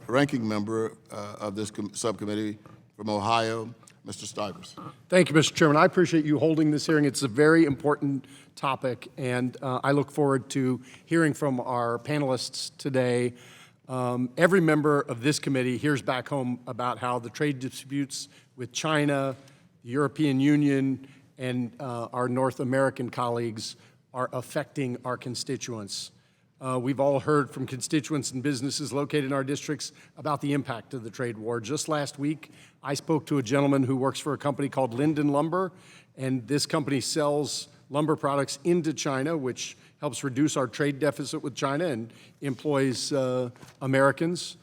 ranking member of this subcommittee from Ohio, Mr. Stivers. Thank you, Mr. Chairman. I appreciate you holding this hearing. It's a very important topic, and I look forward to hearing from our panelists today. Every member of this committee hears back home about how the trade disputes with China, the European Union, and our North American colleagues are affecting our constituents. We've all heard from constituents and businesses located in our districts about the impact of the trade war. Just last week, I spoke to a gentleman who works for a company called Linden Lumber, and this company sells lumber products into China, which helps reduce our trade deficit with China and employs Americans.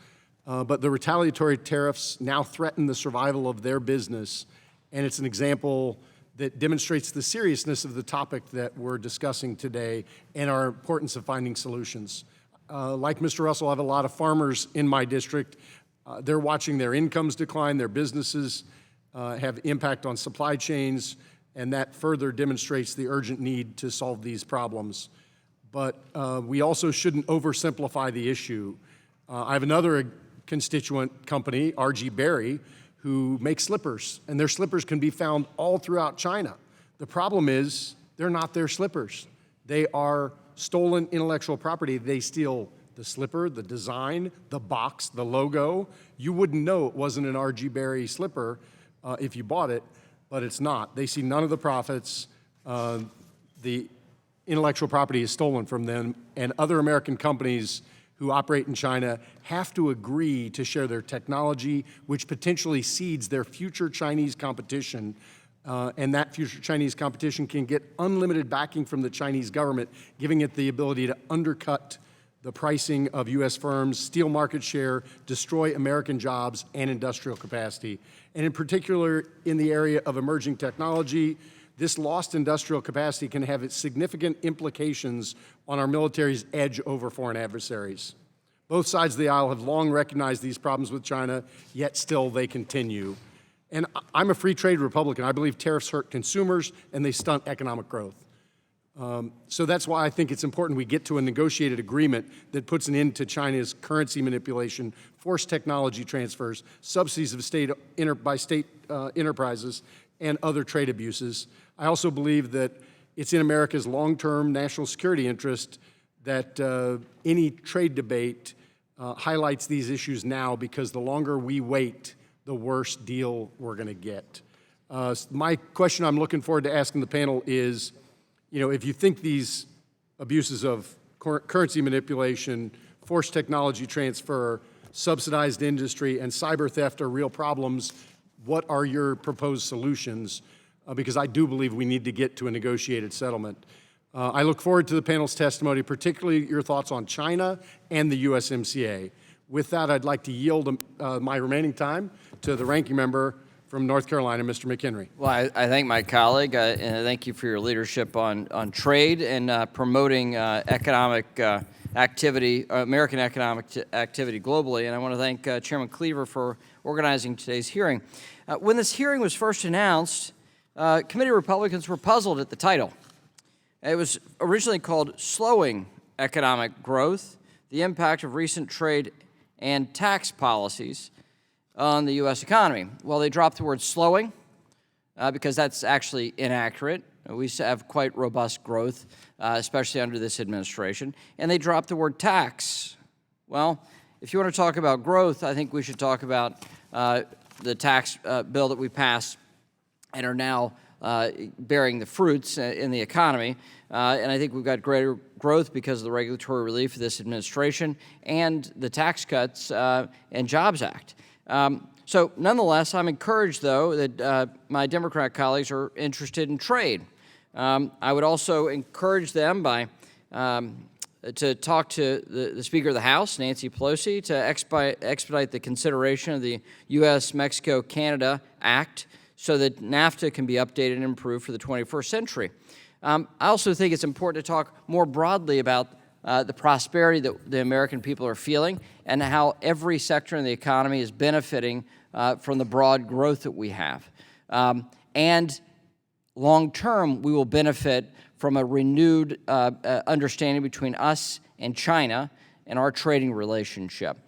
But the retaliatory tariffs now threaten the survival of their business, and it's an example that demonstrates the seriousness of the topic that we're discussing today and our importance of finding solutions. Like Mr. Russell, I have a lot of farmers in my district. They're watching their incomes decline, their businesses have impact on supply chains, and that further demonstrates the urgent need to solve these problems. But we also shouldn't oversimplify the issue. I have another constituent company, R.G. Berry, who make slippers, and their slippers can be found all throughout China. The problem is they're not their slippers. They are stolen intellectual property. They steal the slipper, the design, the box, the logo. You wouldn't know it wasn't an R.G. Berry slipper if you bought it, but it's not. They see none of the profits. The intellectual property is stolen from them, and other American companies who operate in China have to agree to share their technology, which potentially seeds their future Chinese competition. And that future Chinese competition can get unlimited backing from the Chinese government, giving it the ability to undercut the pricing of U.S. firms, steal market share, destroy American jobs and industrial capacity. And in particular, in the area of emerging technology, this lost industrial capacity can have significant implications on our military's edge over foreign adversaries. Both sides of the aisle have long recognized these problems with China, yet still they continue. And I'm a free trade Republican. I believe tariffs hurt consumers and they stunt economic growth. So that's why I think it's important we get to a negotiated agreement that puts an end to China's currency manipulation, forced technology transfers, subsidies of state enterprises, and other trade abuses. I also believe that it's in America's long-term national security interest that any trade debate highlights these issues now, because the longer we wait, the worse deal we're going to get. My question I'm looking forward to asking the panel is, if you think these abuses of currency manipulation, forced technology transfer, subsidized industry, and cyber theft are real problems, what are your proposed solutions? Because I do believe we need to get to a negotiated settlement. I look forward to the panel's testimony, particularly your thoughts on China and the USMCA. With that, I'd like to yield my remaining time to the ranking member from North Carolina, Mr. McHenry. Well, I thank my colleague, and I thank you for your leadership on trade and promoting economic activity, American economic activity globally. And I want to thank Chairman Cleaver for organizing today's hearing. When this hearing was first announced, committee Republicans were puzzled at the title. It was originally called Slowing Economic Growth, the Impact of Recent Trade and Tax Policies on the U.S. economy. Well, they dropped the word slowing because that's actually inaccurate. We have quite robust growth, especially under this administration. And they dropped the word tax. Well, if you want to talk about growth, I think we should talk about the tax bill that we passed and are now bearing the fruits in the economy. And I think we've got greater growth because of the regulatory relief of this administration and the Tax Cuts and Jobs Act. So nonetheless, I'm encouraged, though, that my Democrat colleagues are interested in trade. I would also encourage them to talk to the Speaker of the House, Nancy Pelosi, to expedite the consideration of the U.S.-Mexico-Canada Act so that NAFTA can be updated and improved for the 21st century. I also think it's important to talk more broadly about the prosperity that the American people are feeling and how every sector in the economy is benefiting from the broad growth that we have. And long-term, we will benefit from a renewed understanding between us and China and our trading relationship.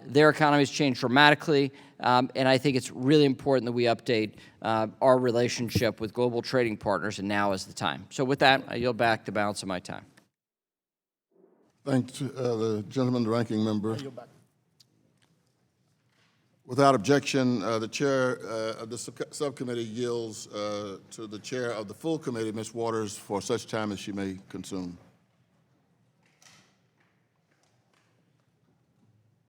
Their economies changed dramatically, and I think it's really important that we update our relationship with global trading partners, and now is the time. So with that, I yield back the balance of my time. Thanks, the gentleman, the ranking member. Without objection, the chair of the subcommittee yields to the chair of the full committee, Ms. Waters, for such time as she may consume.